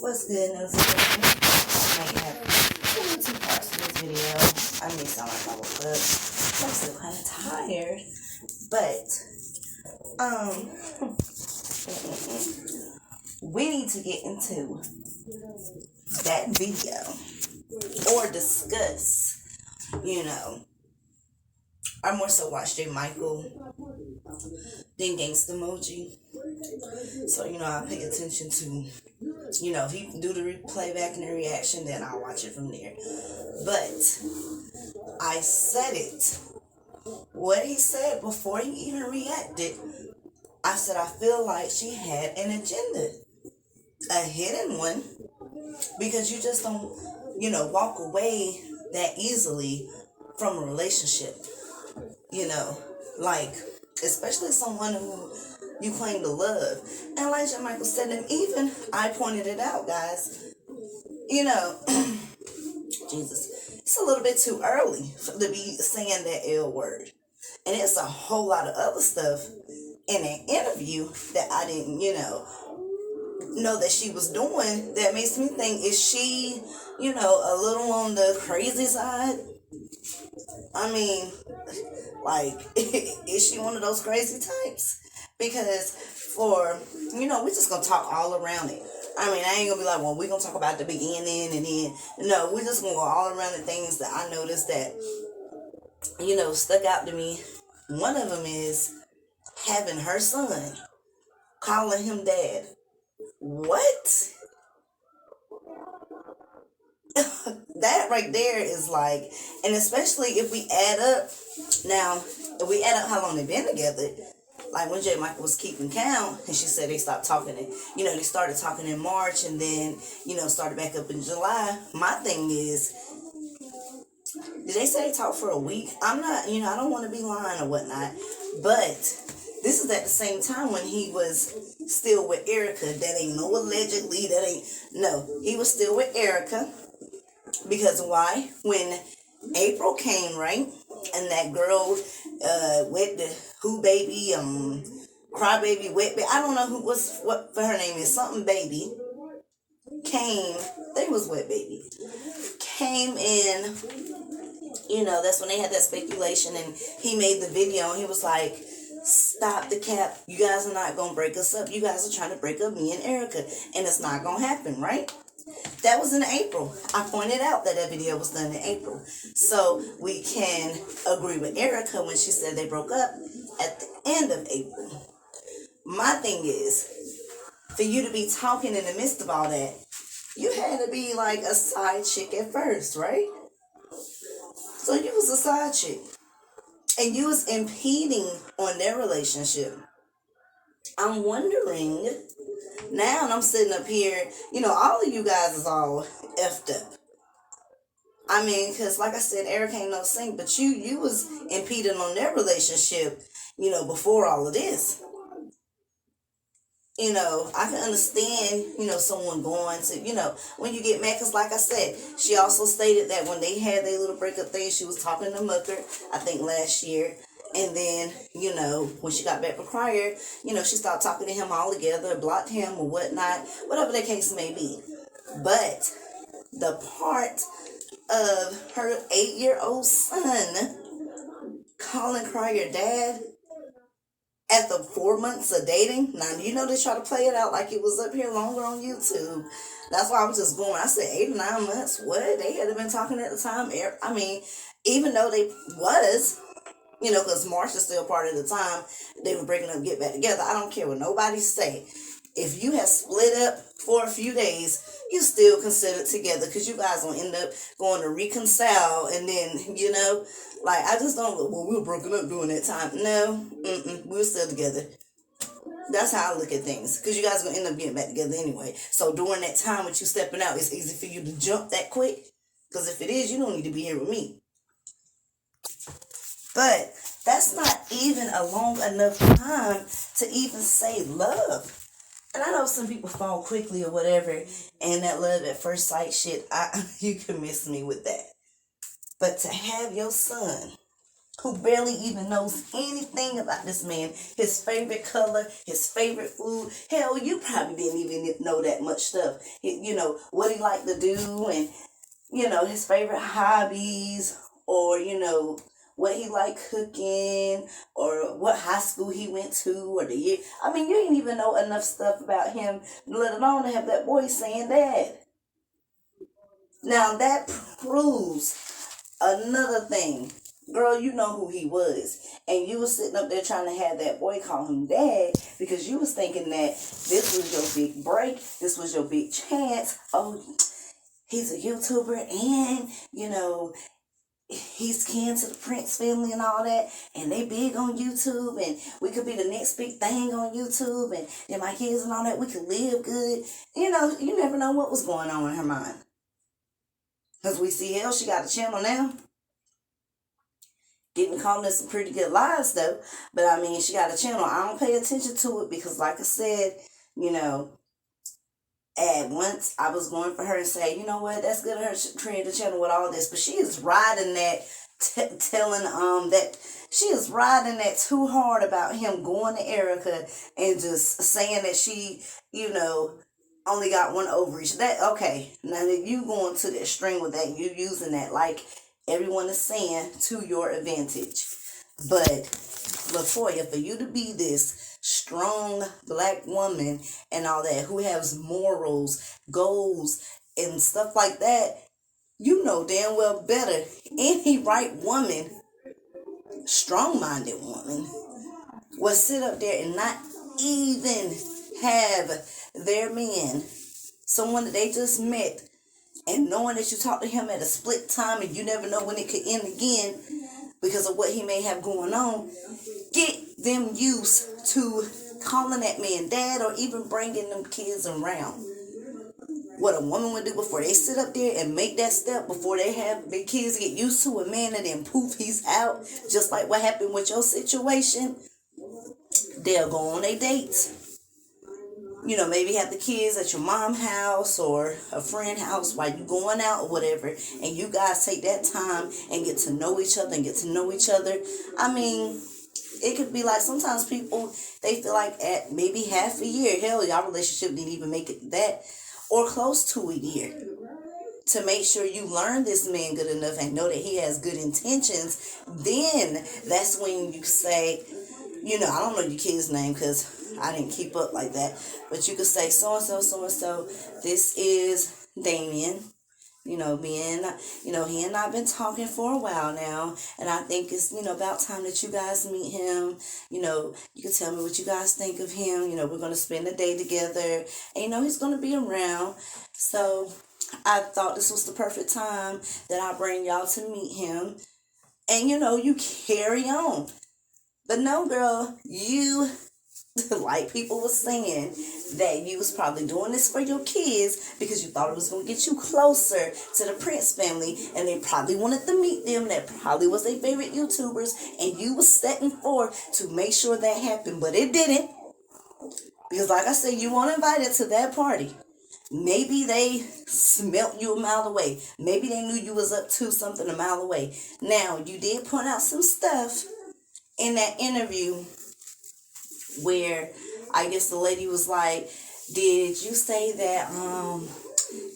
What's good, notification? I might have two parts to this video. I may sound like I woke up. I'm still kind of tired, but we need to get into that video or discuss, I more so watch J. Michael than Gangsta Emoji. So, I pay attention to, if he do the playback and the reaction, then I'll watch it from there. But I said it. What he said before he even reacted, I said I feel like she had an agenda. A hidden one. Because you just don't, walk away that easily from a relationship. Especially someone who you claim to love. And like J. Michael said, and even I pointed it out, guys, Jesus, it's a little bit too early to be saying that L word. And it's a whole lot of other stuff in an interview that I didn't, know that she was doing that makes me think, is she, a little on the crazy side? I mean, is she one of those crazy types? Because we're just going to talk all around it. I mean, I ain't going to be like, well, we're going to talk about the beginning and then, no, we're just going to go all around the things that I noticed that, stuck out to me. One of them is having her son, calling him dad. What? That right there is like, and especially if we add up how long they've been together, like when J. Michael was keeping count, and she said they stopped talking, they started talking in March, and then, started back up in July. My thing is, did they say they talked for a week? I'm not, I don't want to be lying or whatnot, but this is at the same time when he was still with Erica. That ain't no allegedly, he was still with Erica. Because why? When April came, right? And that girl, baby, cry baby, wet baby, I don't know what her name is, something baby, came, I think it was wet baby, came in, that's when they had that speculation, and he made the video, and he was like, stop the cap, you guys are not going to break us up, you guys are trying to break up me and Erica, and it's not going to happen, right? That was in April. I pointed out that video was done in April. So we can agree with Erica when she said they broke up at the end of April. My thing is, for you to be talking in the midst of all that, you had to be like a side chick at first, right? So you was a side chick. And you was impeding on their relationship. I'm wondering, now I'm sitting up here, all of you guys is all effed up. I mean, because like I said, Eric ain't no saint, but you was impeding on their relationship, before all of this. I can understand, someone going to, when you get mad, because like I said, she also stated that when they had their little breakup thing, she was talking to Mucker, I think last year. And then, when she got back from Crier, she stopped talking to him altogether, blocked him or whatnot, whatever the case may be. But the part of her 8-year-old son calling Crier dad after 4 months of dating. Now, they try to play it out like it was up here longer on YouTube. That's why I was just going. I said 8 or 9 months. What? They had been talking at the time. I mean, even though they was, because March is still part of the time they were breaking up, get back together. I don't care what nobody say. If you have split up for a few days, you still considered together, because you guys will end up going to reconcile, and then, I just don't, well, we were broken up during that time. No, we were still together. That's how I look at things, because you guys are going to end up getting back together anyway. So during that time with you stepping out, it's easy for you to jump that quick, because if it is, you don't need to be here with me. But that's not even a long enough time to even say love. And I know some people fall quickly or whatever, and that love at first sight shit, you can miss me with that. But to have your son who barely even knows anything about this man, his favorite color, his favorite food. Hell, you probably didn't even know that much stuff. You know, what he liked to do and, you know, his favorite hobbies, or, you know, what he liked cooking, or what high school he went to, or the year. I mean, you didn't even know enough stuff about him, let alone to have that boy saying Dad. Now that proves another thing. Girl, you know who he was. And you was sitting up there trying to have that boy call him Dad because you was thinking that this was your big break. This was your big chance. Oh, he's a YouTuber and, you know, he's kin to the Prince family and all that. And they big on YouTube. And we could be the next big thing on YouTube. And then my kids and all that, we could live good. You know, you never know what was going on in her mind. Because we see, hell, she got a channel now. Getting caught in some pretty good lies, though. But, I mean, she got a channel. I don't pay attention to it because, like I said, you know, at once I was going for her and say, you know what, that's good of her to create a channel with all this. But she is riding that, telling, that, she is riding that too hard about him going to Erica and just saying that she, you know, only got one overreach. That, okay, now that you going to the extreme with that, you using that like everyone is saying to your advantage. But LaToya, for you to be this strong black woman and all that, who has morals, goals, and stuff like that, you know damn well better any right woman, strong-minded woman, will sit up there and not even have their man, someone that they just met, and knowing that you talk to him at a split time and you never know when it could end again because of what he may have going on, get them used to calling that man Dad or even bringing them kids around. What a woman would do before they sit up there and make that step, before they have their kids get used to a man and then poof, he's out, just like what happened with your situation, they'll go on their dates. You know, maybe have the kids at your mom's house or a friend's house while you going out or whatever, and you guys take that time and get to know each other and get to know each other. I mean, it could be like sometimes people, they feel like at maybe half a year, hell, y'all relationship didn't even make it that, or close to a year, to make sure you learn this man good enough and know that he has good intentions. Then that's when you say, you know, I don't know your kid's name because I didn't keep up like that, but you could say so-and-so, so-and-so, this is Damien, you know, being, you know, he and I have been talking for a while now, and I think it's, you know, about time that you guys meet him. You know, you can tell me what you guys think of him. You know, we're going to spend the day together, and, you know, he's going to be around, so I thought this was the perfect time that I bring y'all to meet him, and, you know, you carry on. But no, girl, you, like people were saying, that you was probably doing this for your kids because you thought it was going to get you closer to the Prince family, and they probably wanted to meet them. That probably was their favorite YouTubers, and you was setting forth to make sure that happened, but it didn't. Because like I said, you weren't invited to that party. Maybe they smelt you a mile away. Maybe they knew you was up to something a mile away. Now, you did point out some stuff in that interview where I guess the lady was like, did you say that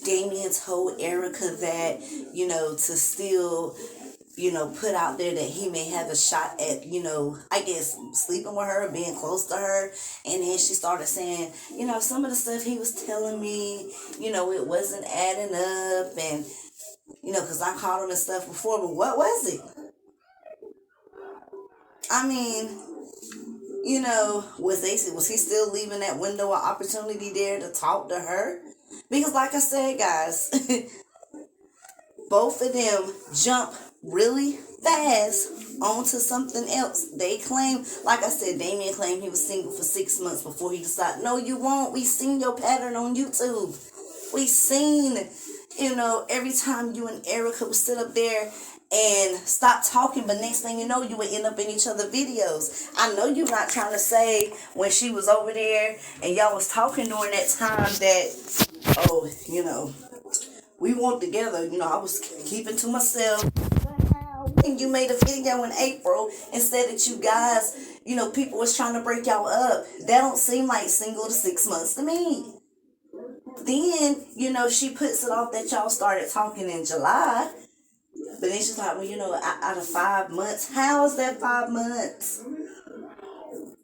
Damien told Erica that, you know, to still, you know, put out there that he may have a shot at, you know, I guess sleeping with her, being close to her? And then she started saying, you know, some of the stuff he was telling me, you know, it wasn't adding up, and, you know, because I called him and stuff before, but what was it? I mean, you know, was he still leaving that window of opportunity there to talk to her? Because like I said, guys, both of them jump really fast onto something else. They claim, like I said, Damien claimed he was single for 6 months before he decided, no, you won't. We seen your pattern on YouTube. We seen, you know, every time you and Erica would sit up there and stop talking, but next thing you know, you would end up in each other's videos. I know you're not trying to say when she was over there and y'all was talking during that time that, oh, you know, we weren't together. You know, I was keeping to myself. But how And you made a video in April and said that you guys, people was trying to break y'all up. That don't seem like single to 6 months to me. Then, she puts it off that y'all started talking in July. But then she's like, well, out of 5 months, how is that 5 months?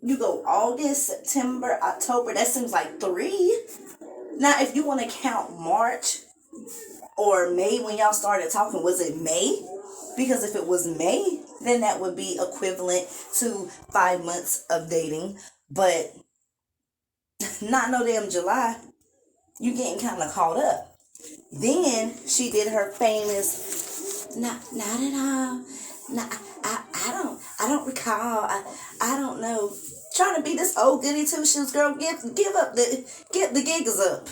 You go August, September, October, that seems like 3. Now, if you want to count March or May when y'all started talking, was it May? Because if it was May, then that would be equivalent to 5 months of dating. But not no damn July. You getting kind of caught up. Then she did her famous, not at all. I don't recall. I don't know. Trying to be this old goody two shoes girl. Give up the gig is up.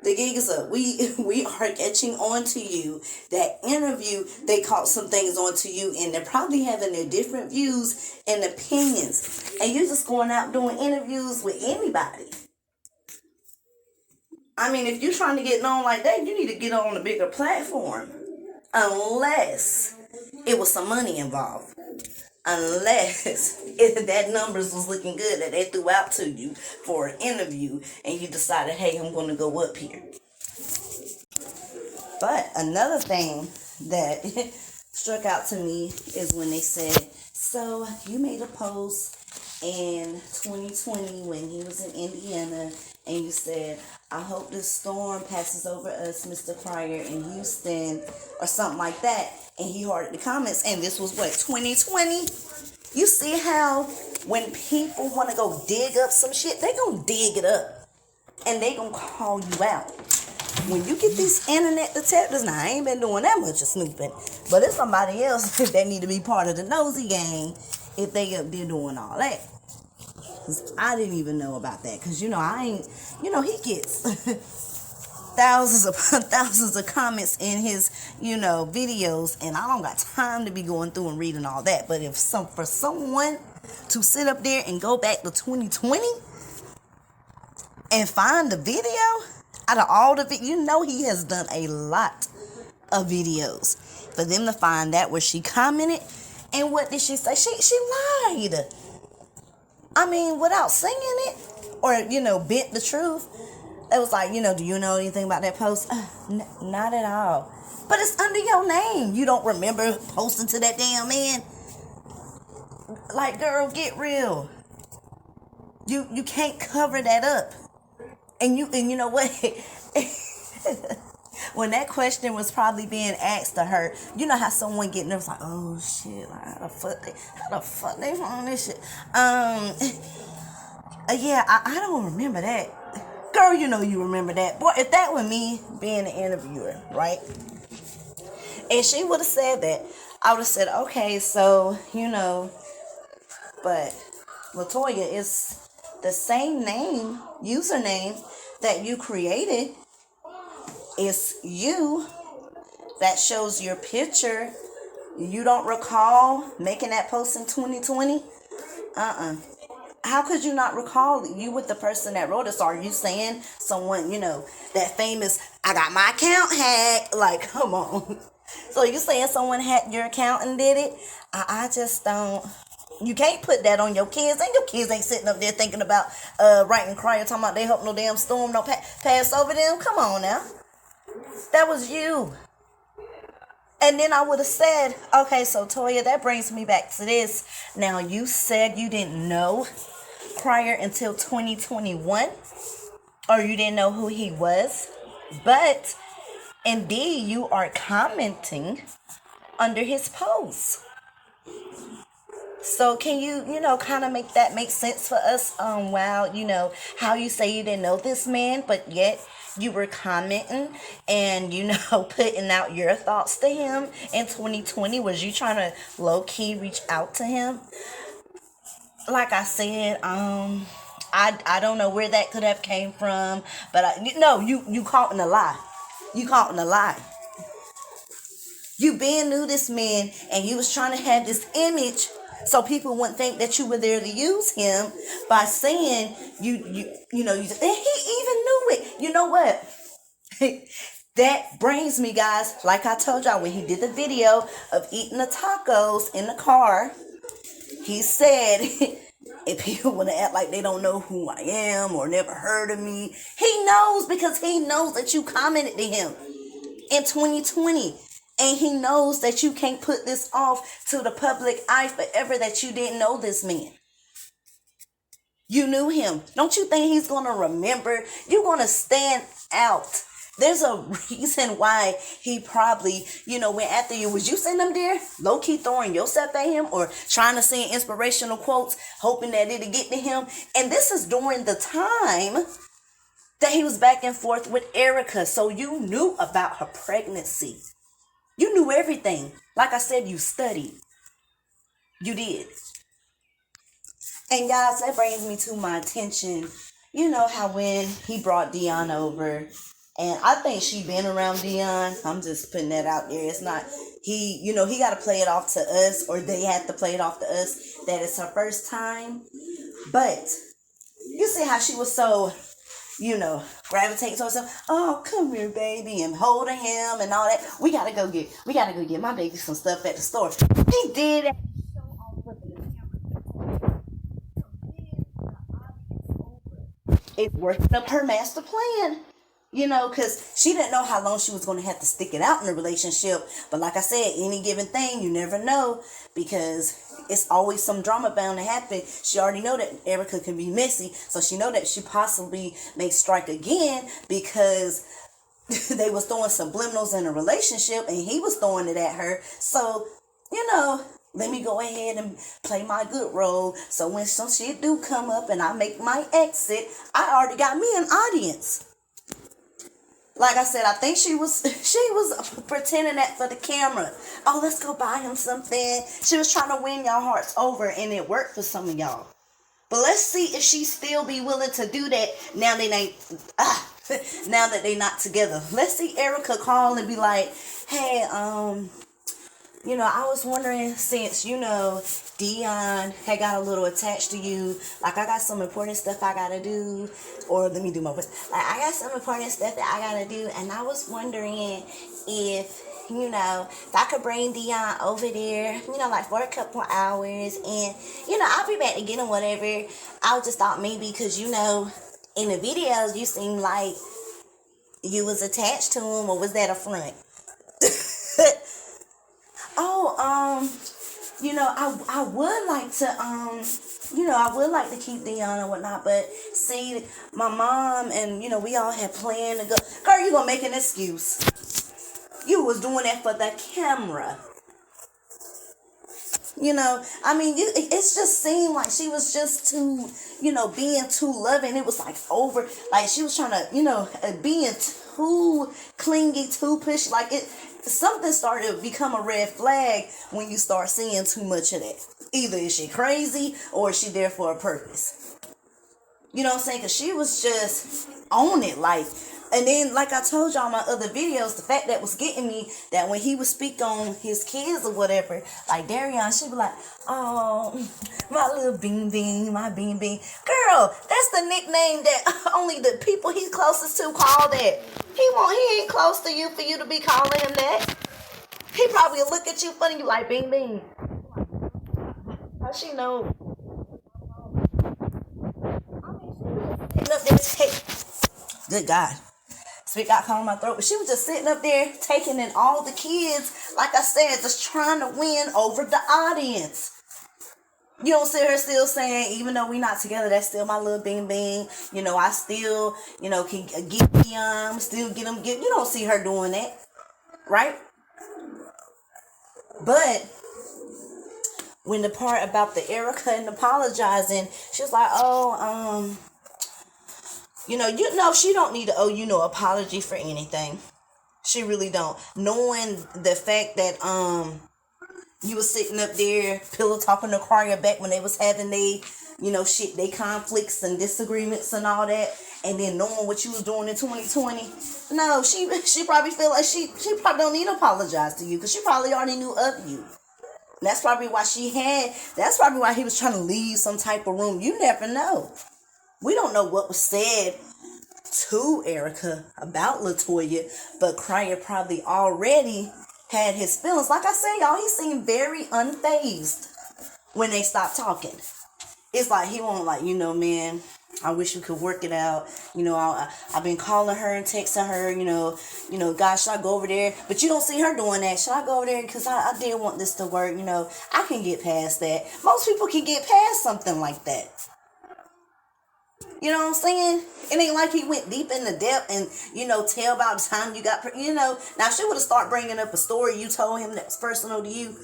The gig is up. We are catching on to you. That interview, they caught some things on to you, and they're probably having their different views and opinions. And you're just going out doing interviews with anybody. I mean, if you're trying to get known like that, you need to get on a bigger platform. Unless it was some money involved. Unless that numbers was looking good that they threw out to you for an interview and you decided, hey, I'm going to go up here. But another thing that struck out to me is when they said, so you made a post in 2020 when he was in Indiana and you said, I hope this storm passes over us, Mr. Crier, in Houston, or something like that. And he hearted the comments, and this was what, 2020? You see how when people want to go dig up some shit, they gonna dig it up, and they gonna call you out. When you get these internet detectives, now I ain't been doing that much of snooping, but it's somebody else that need to be part of the nosy gang if they up there doing all that. I didn't even know about that, because I ain't, he gets thousands of comments in his, videos, and I don't got time to be going through and reading all that. But if for someone to sit up there and go back to 2020 and find the video out of all the he has done a lot of videos. For them to find that where she commented, and what did she say? She lied. I mean, without singing it or, bent the truth. It was like, do you know anything about that post? Not at all. But it's under your name. You don't remember posting to that damn man? Like, girl, get real. You can't cover that up. And you know what? When that question was probably being asked to her, you know how someone getting nervous, like, oh shit, like, how the fuck they found this shit? Yeah, I don't remember that. Girl, you remember that. Boy, if that were me being an interviewer, right? And she would have said that, I would have said, okay, so, but LaToya is the same username that you created. It's you that shows your picture. You don't recall making that post in 2020? How could you not recall you with the person that wrote it? So are you saying someone, that famous, I got my account hacked? Like, come on. So you saying someone hacked your account and did it? I just don't. You can't put that on your kids. And your kids ain't sitting up there thinking about writing crying, talking about they hope no damn storm don't pass over them. Come on now. That was you. And then I would have said, okay, so Toya, that brings me back to this. Now, you said you didn't know Crier until 2021, or you didn't know who he was, but indeed you are commenting under his post. So can you, kind of make sense for us? Wow, how you say you didn't know this man, but yet you were commenting and, putting out your thoughts to him in 2020. Was you trying to low-key reach out to him? Like I said, I don't know where that could have came from, but you caught in a lie. You caught in a lie. You been knew this man and you was trying to have this image so people wouldn't think that you were there to use him by saying and he even knew it. You know what? That brings me, guys, like I told y'all when he did the video of eating the tacos in the car, he said, if people want to act like they don't know who I am or never heard of me, he knows, because he knows that you commented to him in 2020. And he knows that you can't put this off to the public eye forever that you didn't know this man. You knew him. Don't you think he's going to remember? You're going to stand out. There's a reason why he probably, went after you. Was you sitting up there low-key throwing yourself at him or trying to send inspirational quotes, hoping that it'll get to him? And this is during the time that he was back and forth with Erica. So you knew about her pregnancy. You knew everything. Like I said, you studied. You did. And guys, that brings me to my attention. You know how when he brought Dion over, and I think she been around Dion. I'm just putting that out there. It's not, he got to play it off to us, or they had to play it off to us, that it's her first time. But you see how she was so, gravitating to herself. Oh, come here, baby, and holding him and all that. We gotta go get my baby some stuff at the store. He did that. It's working up her master plan, because she didn't know how long she was going to have to stick it out in the relationship. But like I said, any given thing, you never know, because it's always some drama bound to happen. She already know that Erica can be messy, so she know that she possibly may strike again, because they was throwing subliminals in a relationship and he was throwing it at her. So, let me go ahead and play my good role. So when some shit do come up and I make my exit, I already got me an audience. Like I said, I think she was pretending that for the camera. Oh, let's go buy him something. She was trying to win y'all hearts over, and it worked for some of y'all. But let's see if she still be willing to do that now now that they not together. Let's see Erica call and be like, hey, I was wondering, since, Dion had got a little attached to you, like, I got some important stuff I gotta do, or let me do my voice, like, I got some important stuff that I gotta do, and I was wondering if I could bring Dion over there, like, for a couple hours, and, I'll be back to get him, whatever. I just thought maybe, because, in the videos, you seem like you was attached to him, or was that a front? I would like to, I would like to keep Dion and whatnot, but see, my mom and, we all had planned to go. Girl, you gonna make an excuse. You was doing that for the camera. It just seemed like she was just too, being too loving. It was like over, like she was trying to, being too clingy, too pushy. Like something started to become a red flag when you start seeing too much of that. Either is she crazy or is she there for a purpose? You know what I'm saying? Because she was just on it, like. And then, like I told y'all in my other videos, the fact that was getting me, that when he would speak on his kids or whatever, like Darion, she'd be like, oh, my little bean bean, my bean bean. Girl, that's the nickname that only the people he's closest to call that. He ain't close to you for you to be calling him that. He probably will look at you funny, you like bean bean. How she know? Good God. Spit got caught in my throat. But she was just sitting up there taking in all the kids. Like I said, just trying to win over the audience. You don't see her still saying, even though we not together, that's still my little bing bing. I still, can get Dion, still get him. You don't see her doing that. Right? But when the part about the Erica and apologizing, she was like, oh, she don't need to owe you no apology for anything. She really don't. Knowing the fact that you was sitting up there pillow talking to Cryer back when they was having they conflicts and disagreements and all that, and then knowing what you was doing in 2020. No, she probably feel like she probably don't need to apologize to you, because she probably already knew of you. That's probably why he was trying to leave some type of room. You never know. We don't know what was said to Erica about LaToya, but Crier probably already had his feelings. Like I said, y'all, he seemed very unfazed when they stopped talking. It's like he won't, like, man, I wish we could work it out. I've been calling her and texting her, gosh, should I go over there? But you don't see her doing that. Should I go over there? Because I did want this to work. I can get past that. Most people can get past something like that. You know what I'm saying? It ain't like he went deep in the depth and, tell about the time you got, Now, she would have started bringing up a story you told him that's personal to you.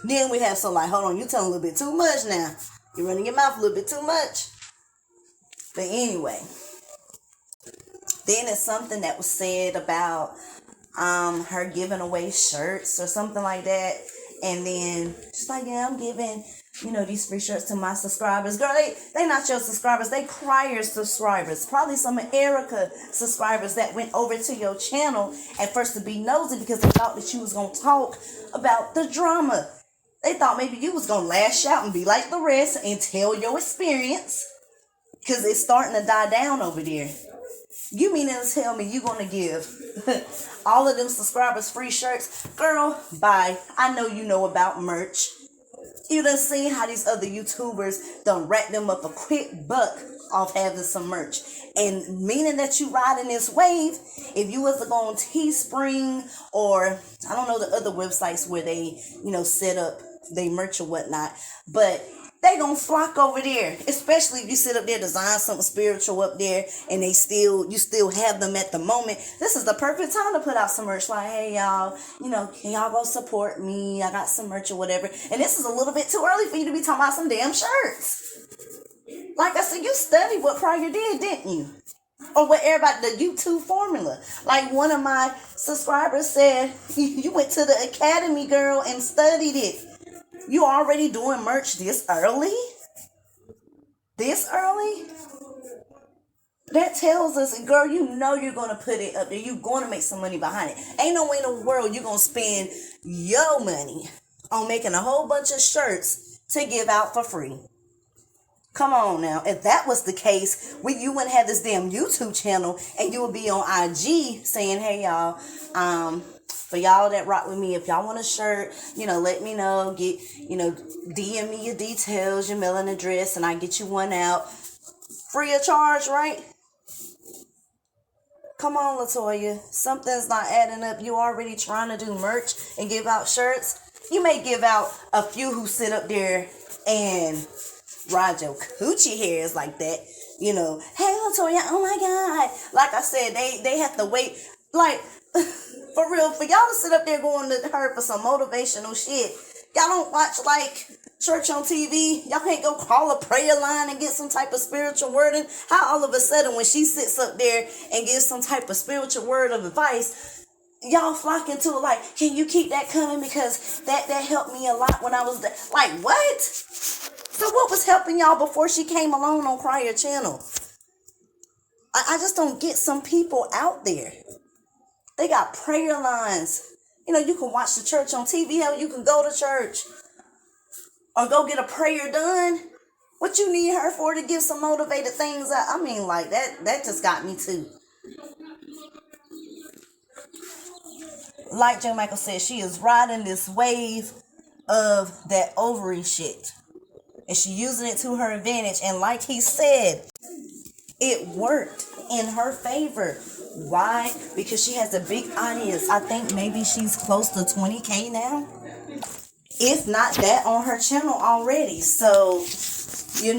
Then we have some like, hold on, you telling a little bit too much now. You're running your mouth a little bit too much. But anyway, then it's something that was said about her giving away shirts or something like that. And then she's like, yeah, I'm giving, these free shirts to my subscribers. Girl, they not your subscribers. They Crier's subscribers. Probably some of Erica subscribers that went over to your channel at first to be nosy because they thought that you was going to talk about the drama. They thought maybe you was going to lash out and be like the rest and tell your experience. Because it's starting to die down over there. You mean to tell me you going to give all of them subscribers free shirts? Girl, bye. I know you know about merch. You done seen how these other YouTubers done rack them up a quick buck off having some merch. And meaning that you riding this wave, if you was to go on Teespring or I don't know the other websites where they, set up they merch or whatnot, but they gonna flock over there, especially if you sit up there, design something spiritual up there, and you still have them at the moment. This is the perfect time to put out some merch. Like, hey y'all, can y'all go support me? I got some merch or whatever. And this is a little bit too early for you to be talking about some damn shirts. Like I said, you studied what Crier did, didn't you? Or what everybody, the YouTube formula. Like one of my subscribers said, you went to the academy, girl, and studied it. You already doing merch this early? This early? That tells us, girl, you're going to put it up there. You're going to make some money behind it. Ain't no way in the world you're going to spend your money on making a whole bunch of shirts to give out for free. Come on now. If that was the case, you wouldn't have this damn YouTube channel and you would be on IG saying, hey, y'all, for y'all that rock with me, if y'all want a shirt, let me know. Get, DM me your details, your mailing address, and I get you one out. Free of charge, right? Come on, LaToya. Something's not adding up. You already trying to do merch and give out shirts. You may give out a few who sit up there and ride your coochie hairs like that. Hey, LaToya, oh my God. Like I said, they have to wait. Like, for real, for y'all to sit up there going to her for some motivational shit. Y'all don't watch, like, church on TV. Y'all can't go call a prayer line and get some type of spiritual wording. How all of a sudden when she sits up there and gives some type of spiritual word of advice, y'all flock into it like, can you keep that coming? Because that helped me a lot when I was there. Like, what? So what was helping y'all before she came along on Crier channel? I just don't get some people out there. They got prayer lines. You can watch the church on TV. Hell, you can go to church. Or go get a prayer done. What you need her for to give some motivated things out? I mean, like, that just got me too. Like Joe Michael said, she is riding this wave of that ovary shit. And she using it to her advantage. And like he said, it worked in her favor. Why? Because she has a big audience. I think maybe she's close to 20K now. If not that on her channel already. So, she's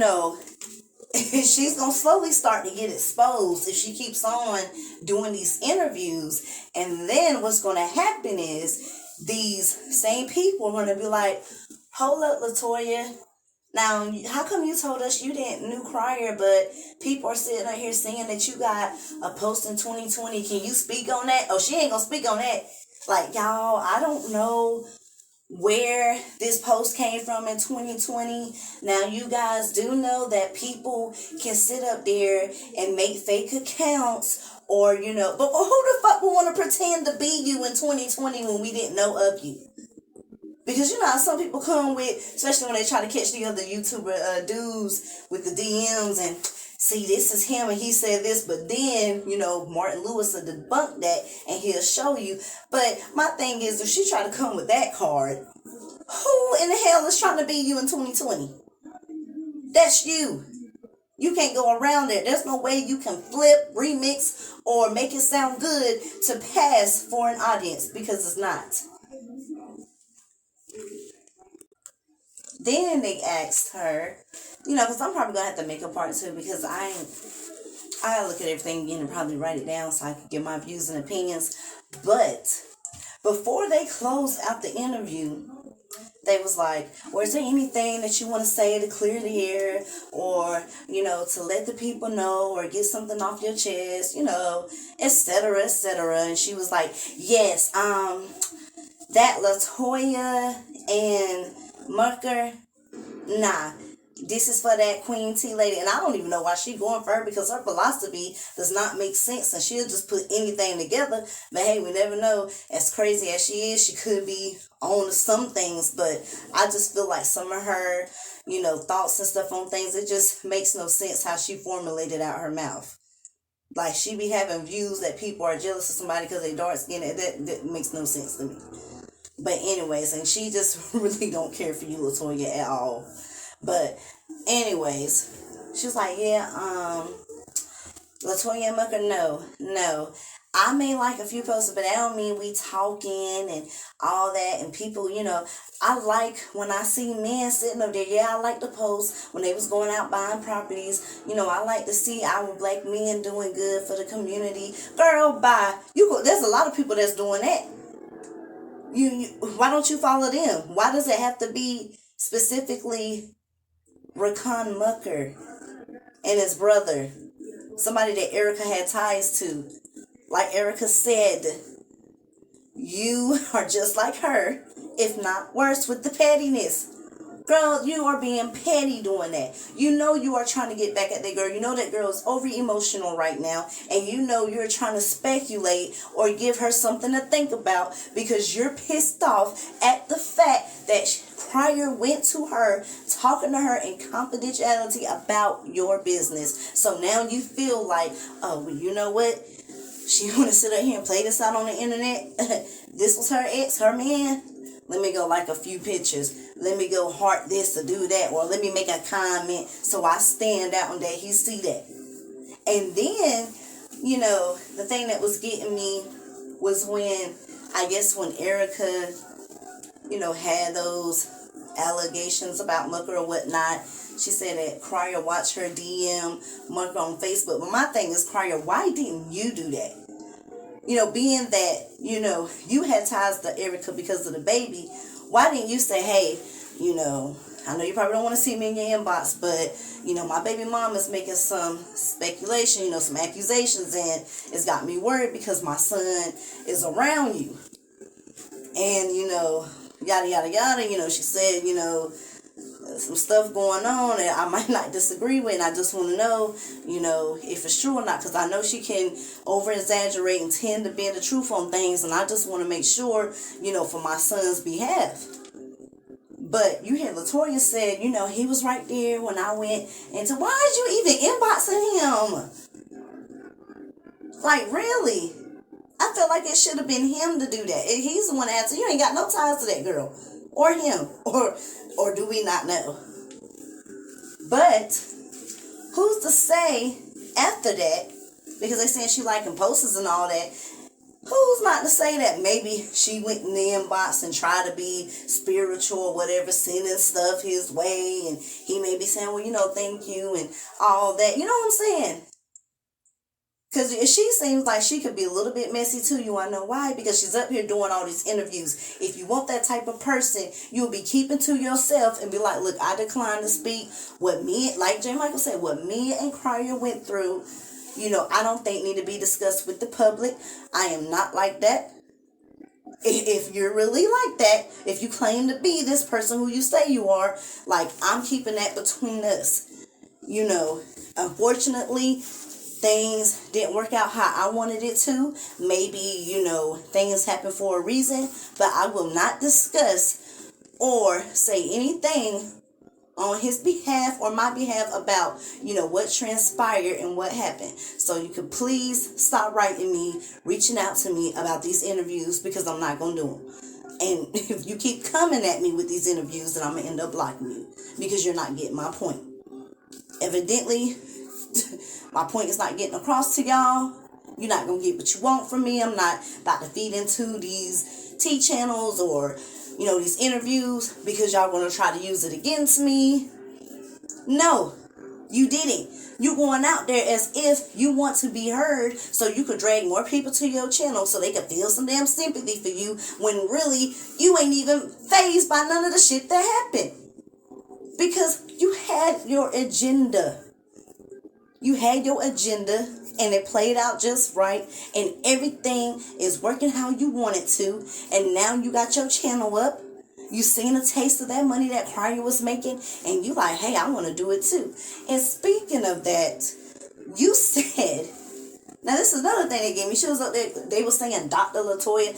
going to slowly start to get exposed if she keeps on doing these interviews. And then what's going to happen is these same people are going to be like, hold up, LaToya. Now, how come you told us you didn't knew Crier, but people are sitting out here saying that you got a post in 2020. Can you speak on that? Oh, she ain't going to speak on that. Like, y'all, I don't know where this post came from in 2020. Now, you guys do know that people can sit up there and make fake accounts or, but who the fuck would want to pretend to be you in 2020 when we didn't know of you? Because how some people come with, especially when they try to catch the other YouTuber dudes with the DMs and see, this is him and he said this, but then, Martin Lewis will debunk that and he'll show you. But my thing is, if she try to come with that card, who in the hell is trying to be you in 2020? That's you. You can't go around there. There's no way you can flip, remix, or make it sound good to pass for an audience, because it's not. Then they asked her, because I'm probably going to have to make a part two, because I look at everything again and probably write it down so I can get my views and opinions. But before they closed out the interview, they was like, well, is there anything that you want to say to clear the air, or, to let the people know, or get something off your chest, et cetera, et cetera. And she was like, yes, that LaToya and Mucker, nah, this is for that Queen T lady. And I don't even know why she going for her, because her philosophy does not make sense, and she'll just put anything together. But hey, we never know. As crazy as she is, she could be on some things. But I just feel like some of her, thoughts and stuff on things, it just makes no sense how she formulated out her mouth. Like, she be having views that people are jealous of somebody because they dark skin. That makes no sense to me. But anyways, and she just really don't care for you, LaToya, at all. But anyways, she was like, yeah, LaToya and Mucker, no. I may like a few posts, but that don't mean we talking and all that. And people, I like when I see men sitting up there. Yeah, I like the posts when they was going out buying properties. I like to see our black men doing good for the community. Girl, bye. There's a lot of people that's doing that. Why don't you follow them? Why does it have to be specifically Rakan Mucker and his brother? Somebody that Erica had ties to. Like Erica said, you are just like her, if not worse, with the pettiness. Girl, you are being petty doing that. You are trying to get back at that girl. That girl is over emotional right now. And you're trying to speculate or give her something to think about, because you're pissed off at the fact that Crier went to her, talking to her in confidentiality about your business. So now you feel like, oh, well, you know what? She want to sit up here and play this out on the internet. This was her ex, her man. Let me go like a few pictures. Let me go heart this or do that. Or let me make a comment so I stand out and that he see that. And then, the thing that was getting me was when Erica, had those allegations about Mucker or whatnot. She said that Crier watched her DM Mucker on Facebook. But my thing is, Crier, why didn't you do that? Being that, you had ties to Erica because of the baby, why didn't you say, hey, I know you probably don't want to see me in your inbox, but, my baby mom is making some speculation, some accusations, and it's got me worried because my son is around you. And, yada, yada, yada, she said, some stuff going on that I might not disagree with, and I just want to know, if it's true or not, because I know she can over-exaggerate and tend to bend the truth on things, and I just want to make sure, for my son's behalf. But you hear LaToya said, he was right there when I went into, why did you even inboxing him? Like, really? I felt like it should have been him to do that. He's the one that answered. You ain't got no ties to that girl. Or him. Or do we not know? But who's to say after that, because they saying she liking posters and all that, who's not to say that maybe she went in the inbox and tried to be spiritual or whatever, sending stuff his way, and he may be saying, well, thank you and all that. You know what I'm saying? Because she seems like she could be a little bit messy too. You want to know why? Because she's up here doing all these interviews. If you want that type of person, you'll be keeping to yourself and be like, look, I decline to speak. Like J. Michael said, what me and Crier went through, I don't think need to be discussed with the public. I am not like that. If you're really like that, if you claim to be this person who you say you are, like, I'm keeping that between us. Unfortunately, things didn't work out how I wanted it to. Maybe, things happen for a reason, but I will not discuss or say anything on his behalf or my behalf about, what transpired and what happened. So you could please stop writing me, reaching out to me about these interviews, because I'm not going to do them. And if you keep coming at me with these interviews, then I'm going to end up blocking you, because you're not getting my point. Evidently, my point is not getting across to y'all. You're not going to get what you want from me. I'm not about to feed into these T channels or, these interviews because y'all going to try to use it against me. No, you didn't. You going out there as if you want to be heard so you could drag more people to your channel so they could feel some damn sympathy for you, when really you ain't even fazed by none of the shit that happened. Because you had your agenda. You had your agenda, and it played out just right, and everything is working how you want it to, and now you got your channel up. You seen a taste of that money that Cryo was making, and you like, hey, I want to do it too. And speaking of that, you said, now this is another thing they gave me. She was up there, they were saying Dr. Latoya,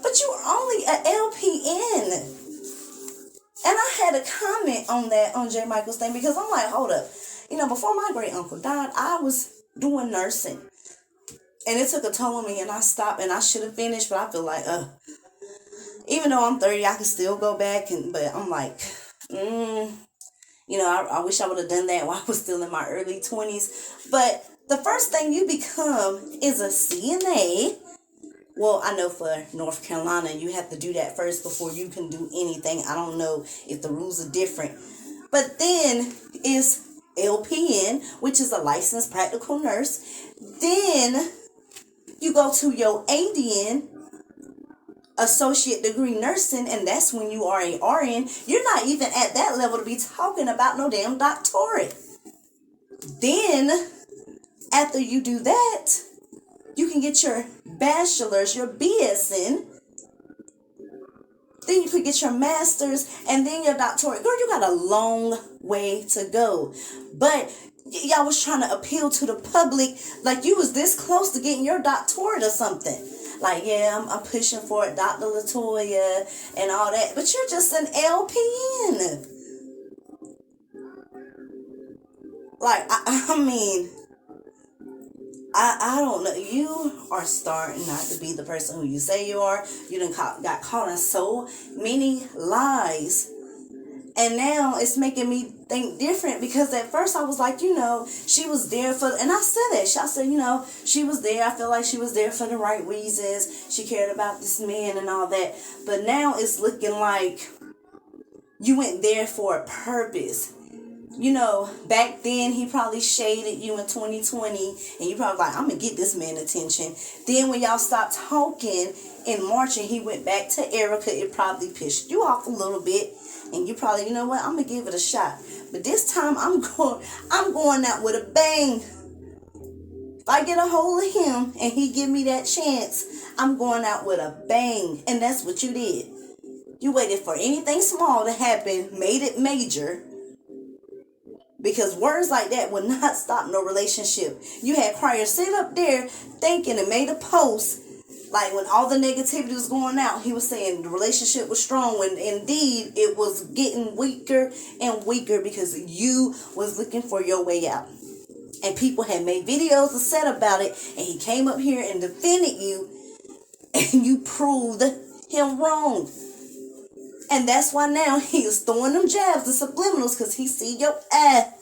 but you were only an LPN. And I had a comment on that, on J. Michael's thing, because I'm like, hold up. Before my great uncle died, I was doing nursing. And it took a toll on me, and I stopped, and I should have finished, but I feel like, even though I'm 30, I can still go back, but I'm like, I wish I would have done that while I was still in my early 20s. But the first thing you become is a CNA. Well, I know for North Carolina, you have to do that first before you can do anything. I don't know if the rules are different. But then is LPN, which is a licensed practical nurse. Then you go to your ADN, associate degree nursing, and that's when you are a RN. You're not even at that level to be talking about no damn doctorate. Then, after you do that, you can get your bachelor's, your BSN. Then you could get your master's, and then your doctorate. Girl, you got a long way to go. But y'all was trying to appeal to the public like you was this close to getting your doctorate or something. Like, yeah, I'm pushing for it, Dr. Latoya and all that. But you're just an LPN. Like, I don't know. You are starting not to be the person who you say you are. You done got caught in so many lies. And now it's making me think different, because at first I was like, she was there for, and I said that. I said, she was there. I feel like she was there for the right reasons. She cared about this man and all that. But now it's looking like you went there for a purpose. Back then he probably shaded you in 2020, and you probably like, I'm going to get this man attention. Then when y'all stopped talking in March and he went back to Erica, it probably pissed you off a little bit. And you probably, I'm going to give it a shot. But this time I'm going out with a bang. If I get a hold of him and he give me that chance, I'm going out with a bang. And that's what you did. You waited for anything small to happen, made it major. Because words like that would not stop no relationship. You had Cryer sit up there thinking and made a post. Like when all the negativity was going out, he was saying the relationship was strong, when indeed it was getting weaker and weaker because you was looking for your way out. And people had made videos and said about it, and he came up here and defended you, and you proved him wrong. And that's why now he is throwing them jabs and subliminals, because he see your ass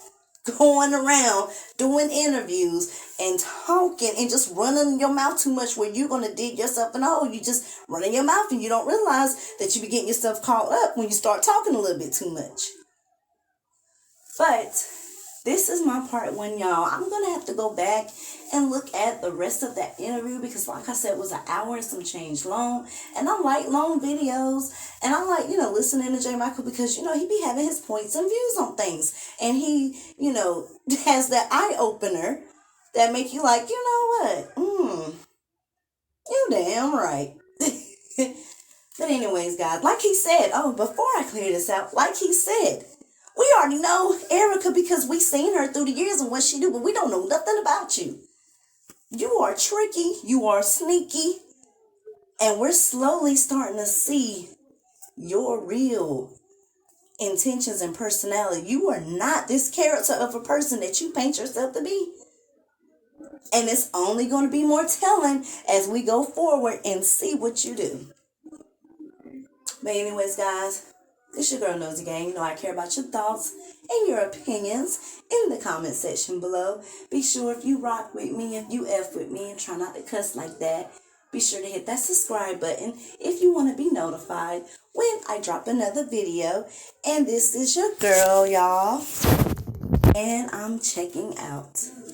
going around doing interviews and talking and just running your mouth too much, where you're going to dig yourself in a hole. You just running your mouth and you don't realize that you be getting yourself caught up when you start talking a little bit too much. But this is my part one, y'all. I'm going to have to go back and look at the rest of that interview, because like I said, it was an hour and some change long. And I like long videos. And I like, listening to J. Michael, because, he be having his points and views on things. And he, has that eye-opener that make you like, you know what? You damn right. But anyways, guys, like he said, before I clear this out, like he said, we already know Erica because we seen her through the years and what she do, but we don't know nothing about you. You are tricky, you are sneaky, and we're slowly starting to see your real intentions and personality. You are not this character of a person that you paint yourself to be. And it's only going to be more telling as we go forward and see what you do. But anyways, guys, this your girl Nosy Gang. You know I care about your thoughts and your opinions in the comment section below. Be sure if you rock with me, if you F with me, and try not to cuss like that, be sure to hit that subscribe button if you want to be notified when I drop another video. And this is your girl, y'all. And I'm checking out.